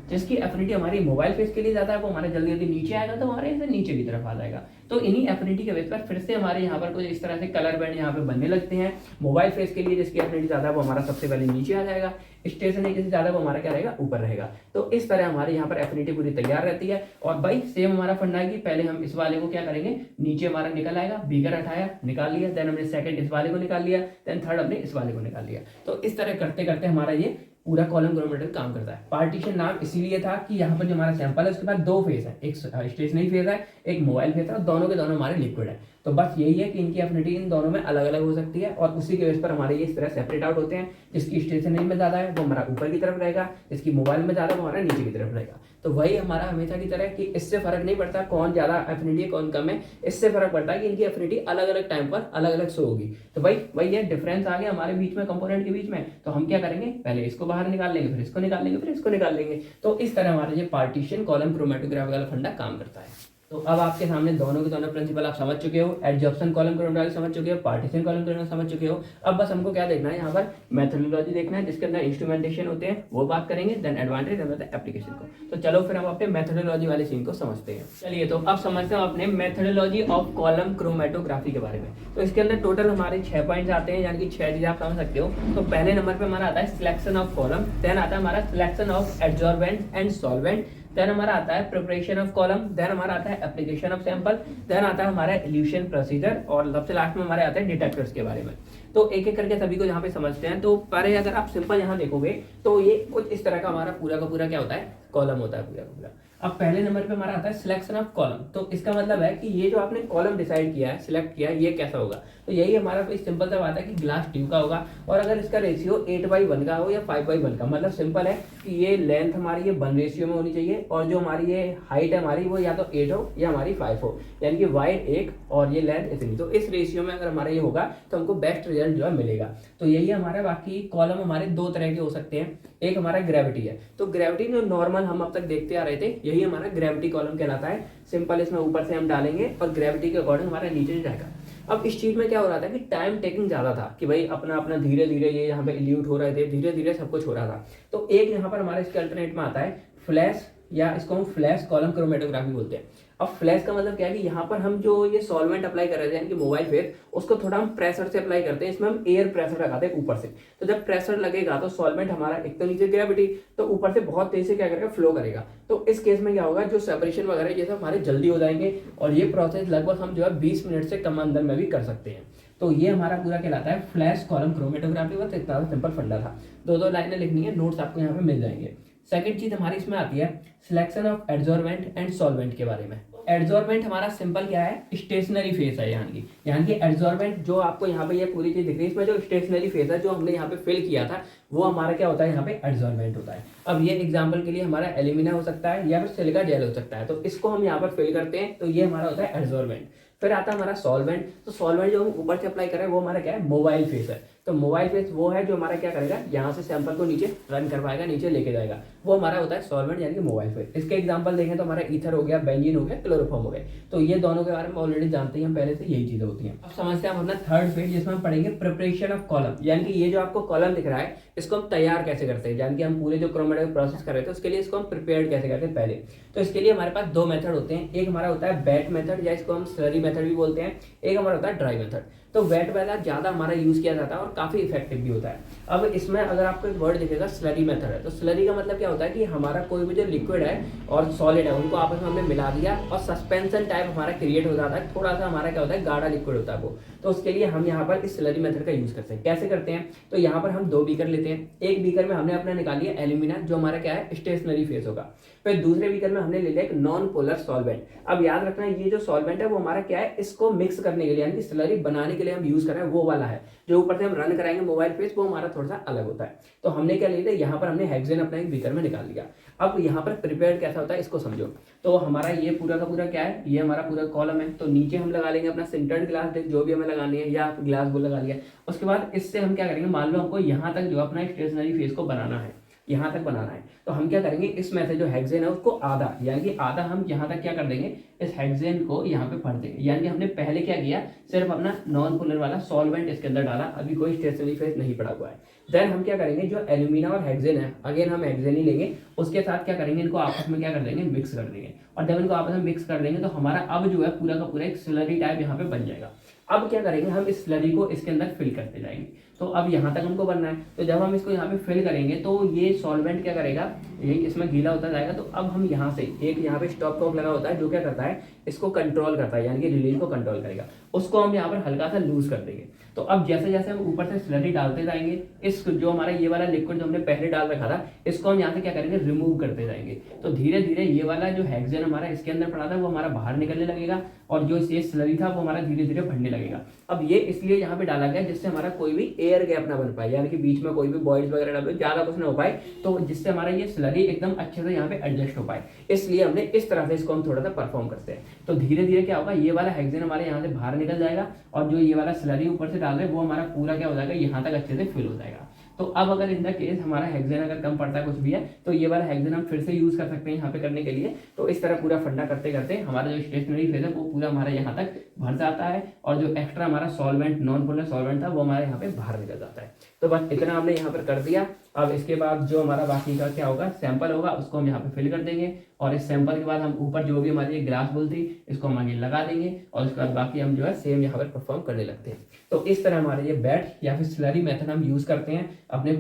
जिसकी एफिनिटी हमारी मोबाइल फेस के लिए ज़्यादा है वो हमारे जल्दी जल्दी नीचे आएगा, तो हमारे से नीचे की तरफ आ जाएगा। तो इन्हीं एफिनिटी के बेस पर फिर से हमारे यहाँ पर कुछ इस तरह से कलर बैंड यहाँ पे बनने लगते हैं। मोबाइल फेस के लिए जिसकी एफिनिटी ज़्यादा है वो हमारा सबसे पहले नीचे आ जाएगा, स्टेशनरी से ज़्यादा वो हमारा क्या रहेगा, ऊपर रहेगा। तो इस तरह हमारे यहाँ पर एफिनिटी पूरी तैयार रहती है। और भाई सेम हमारा फंडा है कि पहले हम इस वाले को क्या करेंगे, नीचे हमारा निकल आएगा, बीकर हटाया निकाल लिया, देन हमने सेकंड इस वाले को निकाल लिया, देन थर्ड हमने इस वाले को निकाल लिया। तो इस तरह करते करते हमारा ये पूरा कॉलम क्रोमेटोग्राफ काम करता है। पार्टीशन नाम इसीलिए था कि यहाँ पर जो हमारा सैंपल है उसके बाद दो फेज है, एक स्टेशनरी फेज है, एक मोबाइल फेज है, और दोनों के दोनों हमारे लिक्विड है। तो बस यही है कि इनकी एफिनिटी इन दोनों में अलग अलग हो सकती है, और उसी के बेस पर हमारे ये इस तरह सेपरेट आउट होते हैं। जिसकी स्टेशनरी में ज़्यादा है वो हमारा ऊपर की तरफ रहेगा, जिसकी मोबाइल में ज़्यादा वो हमारा नीचे की तरफ रहेगा। तो वही हमारा हमेशा की तरह कि इससे फर्क नहीं पड़ता कौन ज़्यादा एफिनिटी है कौन कम है, इससे फर्क पड़ता है कि इनकी एफिनिटी अलग अलग टाइम पर अलग अलग शो होगी। तो भाई वही है डिफरेंस आ गया हमारे बीच में, कंपोनेंट के बीच में। तो हम क्या करेंगे, पहले इसको बाहर निकाल लेंगे, फिर इसको निकाल लेंगे, फिर इसको निकाल लेंगे। तो इस तरह हमारा ये पार्टीशन कॉलम क्रोमेटोग्राफ वाला फंडा काम करता है। तो अब आपके सामने दोनों के दोनों प्रिंसिपल आप समझ चुके हो, एडजॉर्प्शन कॉलम क्रोमेटोग्राफी समझ चुके हो, पार्टीशन कॉलम क्रोमेटोग्राफी समझ चुके हो। अब बस हमको क्या देखना है, यहाँ पर मेथोडोलॉजी देखना है, जिसके अंदर इंस्ट्रूमेंटेशन होते हैं वो बात करेंगे, देन एडवांटेज देन एप्लीकेशन को। तो चलो फिर हम अपने मेथोडोलॉजी वाले सीन को समझते हैं। चलिए तो अब समझते हैं अपने मेथोडोलॉजी ऑफ कॉलम क्रोमेटोग्राफी के बारे में। तो इसके अंदर टोटल हमारे 6 पॉइंट्स आते हैं, यानी कि 6 चीजें आप समझ सकते हो। तो पहले नंबर पे हमारा आता है सिलेक्शन ऑफ कॉलम, देन आता है हमारा selection of adsorbent and solvent, then हमारा आता है प्रिपरेशन ऑफ कॉलम, देन हमारा आता है एप्लीकेशन ऑफ सैंपल, देन आता है हमारा इल्यूशन प्रोसीजर, और सबसे लास्ट में हमारे आते हैं डिटेक्टर्स के बारे में। तो एक एक करके सभी को यहाँ पे समझते हैं। तो पहले अगर आप सिंपल यहाँ देखोगे तो ये कुछ इस तरह का हमारा पूरा का पूरा क्या होता है, कॉलम होता है पूरा का पूरा। अब पहले नंबर पे हमारा आता है सिलेक्शन ऑफ कॉलम। तो इसका मतलब है कि ये जो आपने कॉलम डिसाइड किया है, सिलेक्ट किया है, ये कैसा होगा। तो यही हमारा सिंपल सा बात है कि ग्लास ट्यूब का होगा, और अगर इसका रेशियो 8:1 का हो या 5:1 का, मतलब सिंपल है कि ये लेंथ हमारी ये 1 रेशियो में होनी चाहिए, और जो हमारी ये हाइट है हमारी वो या तो 8 हो या हमारी 5 हो, यानी कि वाइड 1 और ये लेंथ इतनी। तो इस रेशियो में अगर हमारा ये होगा तो हमको बेस्ट रिजल्ट जो है मिलेगा। तो यही हमारा, बाकी कॉलम हमारे दो तरह के हो सकते हैं। एक हमारा ग्रेविटी है, तो ग्रेविटी जो नॉर्मल हम अब तक देखते आ रहे थे यही हमारा ग्रेविटी कॉलम कहलाता है। सिंपल इसमें ऊपर से हम डालेंगे और ग्रेविटी के अकॉर्डिंग हमारा नीचे जाएगा। अब इस चीज में क्या हो रहा था कि टाइम टेकिंग ज्यादा था, कि भाई अपना अपना धीरे धीरे ये यहाँ पे इल्यूट हो रहे थे, धीरे धीरे सब कुछ हो रहा था। तो एक यहाँ पर हमारे इसके अल्टरनेट में आता है फ्लैश, या इसको हम फ्लैश कॉलम क्रोमेटोग्राफी बोलते हैं। अब फ्लैश का मतलब क्या है कि यहाँ पर हम जो ये सॉल्वेंट अप्लाई कर रहे थे यानी कि मोबाइल फेस, उसको थोड़ा हम प्रेशर से अप्लाई करते हैं। इसमें हम एयर प्रेशर लगाते हैं ऊपर से। तो जब प्रेशर लगेगा तो सॉल्वेंट हमारा एक तो नीचे ग्रेविटी, तो ऊपर से बहुत तेजी से क्या करेगा, फ्लो करेगा। तो इस केस में क्या होगा, जो सेपरेशन वगैरह ये सब हमारे जल्दी हो जाएंगे, और ये प्रोसेस लगभग हम जो है 20 मिनट से कम अंदर में भी कर सकते हैं। तो ये हमारा पूरा कहलाता है फ्लैश कॉलम क्रोमेटोग्राफी। बस इतना सिंपल फंडा था, दो लाइनें लिखनी है, नोट्स आपको यहाँ पे मिल जाएंगे। सेकंड चीज हमारी इसमें आती है selection of adsorbent and solvent के बारे में। एडजॉर्बेंट हमारा सिंपल क्या है, स्टेशनरी फेस है, यानी कि एडजॉर्बेंट जो आपको यहाँ पे ये पूरी चीज दिख रही है, इसमें जो स्टेशनरी फेस है जो हमने यहाँ पे फिल किया था वो हमारा क्या होता है, यहाँ पे एडजॉर्बेंट होता है। अब ये एग्जांपल के लिए हमारा एल्यूमिना हो सकता है या फिर सिलिका जेल हो सकता है, तो इसको हम यहाँ पर फिल करते हैं, तो ये हमारा होता है एडजॉर्बेंट। फिर आता है हमारा सॉल्वेंट। तो सॉल्वेंट जो हम ऊपर से अप्लाई कर रहे हैं वो हमारा क्या है, मोबाइल फेस है। तो मोबाइल फेस वो है जो हमारा क्या करेगा, यहाँ से सैंपल को नीचे रन करवाएगा, नीचे लेके जाएगा, वो हमारा होता है सॉल्वेंट यानी कि मोबाइल फेस। इसके एग्जांपल देखें तो हमारा ईथर हो गया, बेंजीन हो गया, क्लोरोफॉर्म हो गए। तो ये दोनों के बारे में ऑलरेडी जानते हैं हम पहले से, यही चीजें होती हैं। अब समझते हैं हम अपना थर्ड फेज, जिसमें हम पढ़ेंगे प्रिपरेशन ऑफ कॉलम, यानी कि ये जो आपको कॉलम दिख रहा है इसको हम तैयार कैसे करते हैं, यानी कि हम पूरे जो क्रोमेटोग्राफी प्रोसेस कर रहे थे उसके लिए इसको हम प्रिपेयर कैसे करते हैं पहले। तो इसके लिए हमारे पास दो मेथड होते हैं, एक हमारा होता है वेट मेथड या इसको हम स्लरी मेथड भी बोलते हैं, एक हमारा होता है ड्राई मेथड। तो वेट वाला ज्यादा हमारा यूज किया जाता है और काफी इफेक्टिव भी होता है। अब इसमें अगर आपको एक वर्ड दिखेगा स्लरी मेथड है, तो स्लरी का मतलब क्या होता है कि हमारा कोई भी जो लिक्विड है और सॉलिड है उनको आपस में हमने मिला दिया और सस्पेंशन टाइप हमारा क्रिएट हो जाता है, थोड़ा सा हमारा क्या होता है गाढ़ा लिक्विड होता है वो। तो उसके लिए हम यहाँ पर इस स्लरी मेथड का यूज करते हैं। कैसे करते हैं, तो यहाँ पर हम 2 बीकर लेते हैं, एक बीकर में हमने अपना निकाल लिया एल्यूमिना जो हमारा क्या है स्टेशनरी फेस होगा, फिर दूसरे बीकर में हमने ले लिया एक नॉन पोलर सॉल्वेंट। अब याद रखना ये जो सॉल्वेंट है वो हमारा क्या है, इसको मिक्स करने के लिए यानी कि स्लरी बनाने के लिए हम यूज कर रहे हैं वो वाला है, जो ऊपर से हम रन कराएंगे मोबाइल फेस वो हमारा थोड़ा सा अलग होता है। तो हमने क्या ले लिया, यहाँ पर हमने हेक्सेन अपना एक बीकर में निकाल लिया। अब यहाँ पर प्रिपेयर्ड कैसा होता है इसको समझो। तो हमारा ये पूरा का पूरा क्या है, ये हमारा पूरा कॉलम है। तो नीचे हम लगा लेंगे अपना सिंटर्ड ग्लास जो भी हमें लगानी है, या ग्लास वो लगा लिया। उसके बाद इससे हम क्या करेंगे, मान लो हमको यहाँ तक जो अपना स्टेशनरी फेस को बनाना है, यहाँ तक बनाना है, तो हम क्या करेंगे, इसमें से जो हेक्सेन है उसको आधा यानी कि आधा हम यहाँ तक क्या कर देंगे, इस हेक्सेन को यहाँ पे भर देंगे। यानी कि हमने पहले क्या किया, सिर्फ अपना नॉन पोलर वाला सॉल्वेंट इसके अंदर डाला, अभी कोई स्टेशनरी फेस नहीं पड़ा हुआ है। देन हम क्या करेंगे, जो एल्यूमिना और हेक्सेन है, अगेन हम हेक्सेन ही लेंगे, उसके साथ क्या करेंगे, इनको आपस में क्या कर देंगे, मिक्स कर देंगे। और जब इनको आपस में मिक्स कर देंगे तो हमारा अब जो है पूरा का पूरा एक स्लरी टाइप यहाँ पे बन जाएगा। अब क्या करेंगे, हम इस स्लरी को इसके अंदर फिल करते जाएंगे। तो अब यहाँ तक हमको बनना है, तो जब हम इसको यहाँ पे फिल करेंगे तो ये सॉल्वेंट क्या करेगा, ये इसमें गीला होता जाएगा। तो अब हम यहाँ से एक यहाँ पे स्टॉप कॉक लगा होता है जो क्या करता है, इसको कंट्रोल करता है, यानी कि रिलीज को कंट्रोल करेगा, उसको हम यहाँ पर हल्का सा लूज कर देंगे। तो अब जैसे जैसे हम ऊपर से स्लरी डालते जाएंगे, इस जो हमारा ये वाला लिक्विड जो हमने पहले डाल रखा था, इसको हम यहाँ से क्या करेंगे, रिमूव करते जाएंगे। तो धीरे धीरे ये वाला जो हेक्सेन हमारा इसके अंदर पड़ा था वो हमारा बाहर निकलने लगेगा, और जो ये स्लरी था वो हमारा धीरे धीरे बढ़ने लगेगा। अब ये इसलिए यहाँ पे डाला गया जिससे हमारा कोई भी एयर गैप ना बन पाए, यानी कि बीच में कोई भी बॉयल्स वगैरह डालो, ज्यादा कुछ ना हो पाए, तो जिससे हमारा ये स्लरी एकदम अच्छे से यहाँ पे एडजस्ट हो पाए, इसलिए हमने इस तरह से इसको हम थोड़ा सा परफॉर्म करते हैं। तो धीरे धीरे क्या होगा, ये वाला हेक्सेन हमारे यहाँ से बाहर निकल जाएगा, और जो ये वाला स्लरी ऊपर से डाल रहे हैं वो हमारा पूरा क्या हो जाएगा, यहाँ तक अच्छे से फिल हो जाएगा। तो अब अगर इन द केस हमारा हेक्सेन अगर कम पड़ता है कुछ भी है, तो ये वाला हेक्सेन हम फिर से यूज कर सकते हैं यहाँ पे करने के लिए। तो इस तरह पूरा फंडा करते करते हमारा जो स्टेशनरी फेज है वो पूरा हमारा यहाँ तक भर जाता है, और जो एक्स्ट्रा हमारा सॉल्वेंट, नॉन पोलर सॉल्वेंट था वो हमारे यहाँ पे बाहर निकल जाता है। तो बस इतना हमने यहाँ पर कर दिया। अब इसके बाद जो हमारा बाकी का क्या होगा, सैंपल होगा, उसको हम यहाँ पे फिल कर देंगे, और इस सैंपल के बाद हम ऊपर जो भी हमारी ग्लास बोल थी इसको हम आगे लगा देंगे, और उसके बाद बाकी हम जो है सेम यहाँ पर परफॉर्म करने लगते हैं। तो इस तरह हमारे ये बैट या फिर स्लरी मेथड हम यूज करते हैं अपने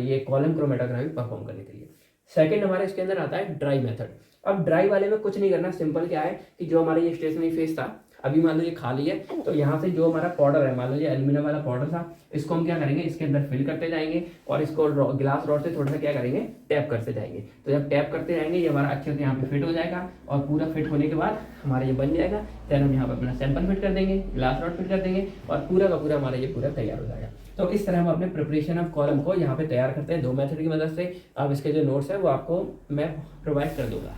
ये कॉलम क्रोमेटोग्राफी परफॉर्म करने के लिए। सेकंड हमारे इसके अंदर आता है ड्राई मेथड। अब ड्राई वाले में कुछ नहीं करना, सिंपल क्या है कि जो हमारा ये स्टेशनरी फेस था, अभी मान लो ये खाली है, तो यहाँ से जो हमारा पाउडर है, मान लो ये एल्यूमिनियम वाला पाउडर था, इसको हम क्या करेंगे, इसके अंदर फिल करते जाएंगे, और इसको ग्लास रॉड से थोड़ा सा क्या करेंगे, टैप करते जाएंगे। तो जब टैप करते जाएंगे ये हमारा अच्छे से यहाँ पे फिट हो जाएगा, और पूरा फिट होने के बाद हमारा ये बन जाएगा। देन हम यहाँ पे अपना सैंपल फिट कर देंगे, ग्लास रॉड फिट कर देंगे, और पूरा का पूरा हमारा ये पूरा तैयार हो जाएगा। तो इस तरह हम अपने प्रिपरेशन ऑफ कॉलम को यहाँ पे तैयार करते हैं 2 मेथड की मदद से। अब इसके जो नोट्स है वो आपको मैं प्रोवाइड कर दूंगा।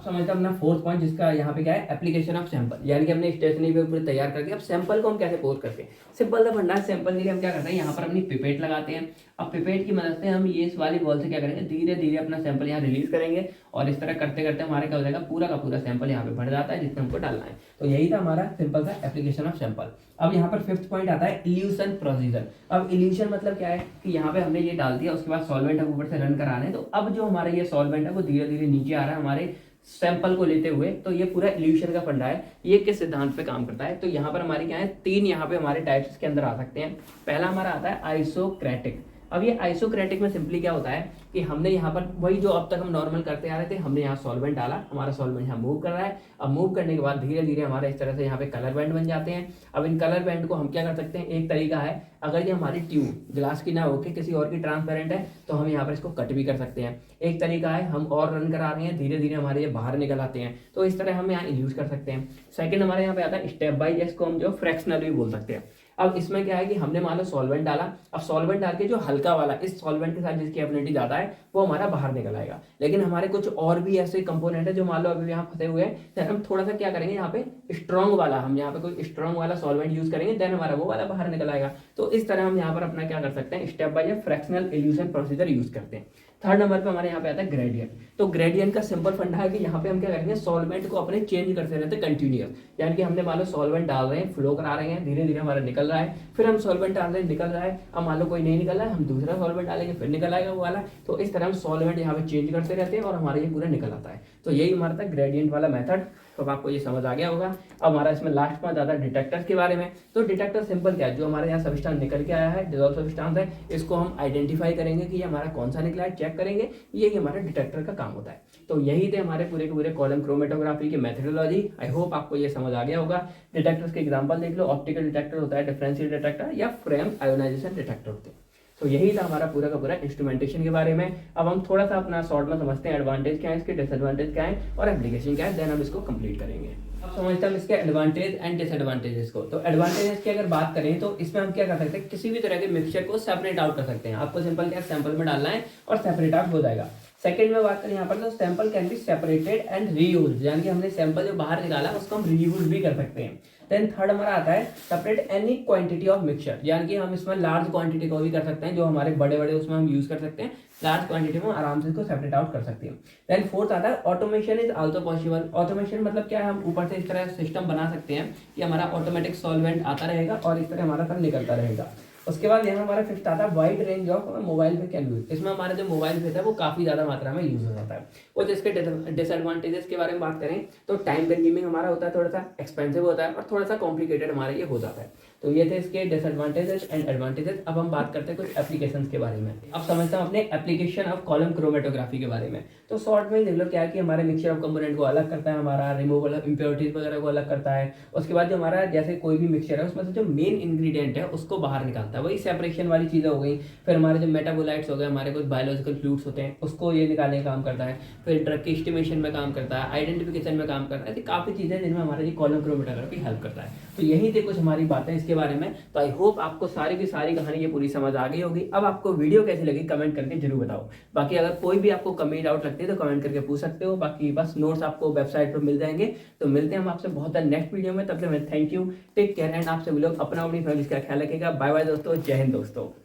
समझते हैं अपना फोर्थ पॉइंट, जिसका यहाँ पे क्या है, एप्लीकेशन ऑफ सैंपल, यानी कि हमने स्टेशनरी पे पूरे तैयार करके अब सैंपल को हम कैसे पोर करते हैं। सिंपल सा फंडा, सैंपल के लिए हम क्या करते हैं, यहाँ पर अपनी पिपेट लगाते हैं। अब पिपेट की मदद से हम ये इस वाली बॉल से क्या करेंगे, धीरे धीरे अपना सैंपल यहाँ रिलीज करेंगे, और इस तरह करते करते हमारे क्या हो जाएगा, पूरा का पूरा सैंपल यहाँ पे भर जाता है जितना हमको डालना है। तो यही था हमारा सिंपल सा एप्लीकेशन ऑफ सैंपल। अब यहाँ पर फिफ्थ पॉइंट आता है इल्यूशन प्रोसीजर। अब इल्यूशन मतलब क्या है कि यहाँ पे हमने ये डाल दिया, उसके बाद सॉल्वेंट हम ऊपर से रन करा रहे हैं, तो अब जो हमारा ये सॉल्वेंट है वो धीरे धीरे नीचे आ रहा है हमारे सैंपल को लेते हुए। तो ये पूरा इल्यूशन का फंडा है, ये किस सिद्धांत पे काम करता है। तो यहाँ पर हमारे क्या है, 3 यहाँ पे हमारे टाइप्स के अंदर आ सकते हैं। पहला हमारा आता है आइसोक्रेटिक। अब ये आइसोक्रेटिक में सिंपली क्या होता है कि हमने यहाँ पर वही जो अब तक हम नॉर्मल करते आ रहे थे, हमने यहाँ सॉल्वेंट डाला, हमारा सॉल्वेंट यहाँ मूव कर रहा है। अब मूव करने के बाद धीरे धीरे हमारे इस तरह से यहाँ पे कलर बैंड बन जाते हैं। अब इन कलर बैंड को हम क्या कर सकते हैं, एक तरीका है, अगर ये हमारी ट्यूब ग्लास की ना होकर किसी और की ट्रांसपेरेंट है तो हम यहाँ पर इसको कट भी कर सकते हैं। एक तरीका है, हम और रन करा रहे हैं, धीरे धीरे हमारे ये बाहर निकल आते हैं, तो इस तरह हम यहाँ यूज कर सकते हैं। सेकंड हमारे यहाँ पे आता है स्टेप बाय, जिसको हम जो फ्रैक्शनल भी बोल सकते हैं। अब इसमें क्या है कि हमने मान लो सॉल्वेंट डाला, अब सॉल्वेंट डाल के जो हल्का वाला इस सॉल्वेंट के साथ जिसकी एबिलिटी ज्यादा है वो हमारा बाहर निकल आएगा। लेकिन हमारे कुछ और भी ऐसे कंपोनेंट है जो मान लो अभी यहाँ फंसे हुए हैं, तो हम थोड़ा सा क्या करेंगे, यहाँ पे स्ट्रॉन्ग वाला, हम यहाँ पे कोई स्ट्रॉन्ग वाला सॉल्वेंट यूज करेंगे, देन हमारा वो वाला बाहर निकल आएगा। तो इस तरह हम यहाँ पर अपना क्या कर सकते हैं, step by fractional evolution procedure use करते हैं। थर्ड नंबर पे हमारे यहाँ पे आता है ग्रेडियंट। तो ग्रेडियंट का सिंपल फंडा है कि यहाँ पे हम क्या करेंगे, सॉल्वेंट को अपने चेंज करते रहते हैं कंटिन्यूअस, यानी कि हमने मान लो सॉल्वेंट डाल रहे हैं, फ्लो करा रहे हैं, धीरे धीरे हमारा निकल रहा है, फिर हम सॉल्वेंट डाल रहे हैं, निकल रहा है, अब मान लो कोई नहीं निकल रहा है, हम दूसरा सॉल्वेंट डालेंगे, फिर निकल आएगा वो वाला। तो इस तरह हम सॉल्वेंट यहाँ पे चेंज करते रहते हैं और हमारा ये पूरा निकल आता है। तो यही हमारा था ग्रेडियंट वाला मेथड। तो अब आपको ये समझ आ गया होगा। अब हमारा इसमें लास्ट में ज़्यादा डिटेक्टर्स के बारे में। तो डिटेक्टर सिंपल क्या है, जो हमारे यहाँ सब्सटेंस निकल के आया है, डिसॉल्व सब्सटेंस है, इसको हम आइडेंटिफाई करेंगे कि ये हमारा कौन सा निकला है, चेक करेंगे, यही हमारा डिटेक्टर का काम होता है। तो यही थे हमारे पूरे के पूरे कॉलम क्रोमेटोग्राफी की मेथडोलॉजी। आई होप आपको ये समझ आ गया होगा। डिटेक्टर्स के एग्जाम्पल देख लो, ऑप्टिकल डिटेक्टर होता है, डिफरेंशियल डिटेक्टर या फ्रेम आयोनाइजेशन डिटेक्टर होते हैं। तो यही था हमारा पूरा का पूरा इंस्ट्रूमेंटेशन के बारे में। अब हम थोड़ा सा अपना शॉर्ट में समझते हैं एडवांटेज क्या है इसके, डिसएडवांटेज क्या है और एप्लीकेशन क्या है, देन हम इसको कंप्लीट करेंगे। अब समझते हैं इसके एडवांटेज एंड डिसएडवांटेजेस को। तो एडवांटेजेस की अगर बात करें तो इसमें हम क्या कर सकते हैं, किसी भी तरह के मिक्सचर को सेपरेट आउट कर सकते हैं। आपको सिंपल क्या सैंपल में डालना है और सेपरेट आउट हो जाएगा। सेकंड में बात करें यहाँ पर, तो sample can be separated and reuse, यानी कि हमने सैंपल जो बाहर निकाला उसको हम रीयूज भी कर सकते हैं। देन थर्ड हमारा आता है separate any quantity of mixture, यानी कि हम इसमें लार्ज क्वांटिटी को भी कर सकते हैं, जो हमारे बड़े बड़े उसमें हम यूज कर सकते हैं, लार्ज क्वांटिटी में आराम से इसको सेपरेट आउट कर सकते हैं। देन फोर्थ आता है automation is also possible. Automation मतलब क्या है, हम ऊपर से इस तरह सिस्टम बना सकते हैं कि हमारा ऑटोमेटिक सॉल्वेंट आता रहेगा और इस तरह हमारा सब निकलता रहेगा। उसके बाद यहाँ हमारा फिफ्थ आता है वाइड रेंज ऑफ मोबाइल पे कैन यूज। इसमें हमारा जो मोबाइल पे था वो काफ़ी ज़्यादा मात्रा में यूज हो जाता है। और जिसके डिसएडवांटेजेस के बारे में बात करें तो टाइम कंज्यूमिंग हमारा होता है, थोड़ा सा एक्सपेंसिव होता है और थोड़ा सा कॉम्प्लिकेटेड हमारा ये हो जाता है। तो ये थे इसके डिसएडवांटेजेस एंड एडवांटेजेस। अब हम बात करते हैं कुछ एप्लीकेशंस के बारे में। अब समझते हैं अपने एप्लीकेशन ऑफ कॉलम क्रोमेटोग्राफी के बारे में। तो शॉर्ट में देख लो क्या है कि हमारे मिक्सचर ऑफ कंपोनेंट को अलग करता है, हमारा रिमूवल इम्प्योरिटीज वगैरह को अलग करता है। उसके बाद जो हमारा जैसे कोई भी मिक्सचर है उसमें से जो मेन इंग्रेडिएंट है उसको बाहर निकालता है, वही सेपरेशन वाली चीज़ें हो गई। फिर हमारे जो मेटाबोलाइट्स हो गए, हमारे कुछ बायोलॉजिकल फ्लूइड्स होते हैं, उसको ये निकालने का काम करता है। फिर ड्रग की एस्टिमेशन में काम करता है, आइडेंटिफिकेशन में काम करता है। ऐसी काफ़ी चीज़ें जिनमें हमारा ये कॉलम क्रोमेटोग्राफी हेल्प करता है। तो यही थे कुछ हमारी बातें इसके बारे में। तो आई होप आपको सारी की सारी कहानी ये पूरी समझ आ गई होगी। अब आपको वीडियो कैसी लगी कमेंट करके जरूर बताओ। बाकी अगर कोई भी आपको कमी डाउट लगती है तो कमेंट करके पूछ सकते हो। बाकी बस नोट्स आपको वेबसाइट पर मिल जाएंगे। तो मिलते हैं हम आपसे बहुत नेक्स्ट वीडियो में। तब तक मैं thank you, take care and आपसे लोग अपना अपनी फैमिली का ख्याल रखेगा। बाय बाय दोस्तों, जय हिंद दोस्तों।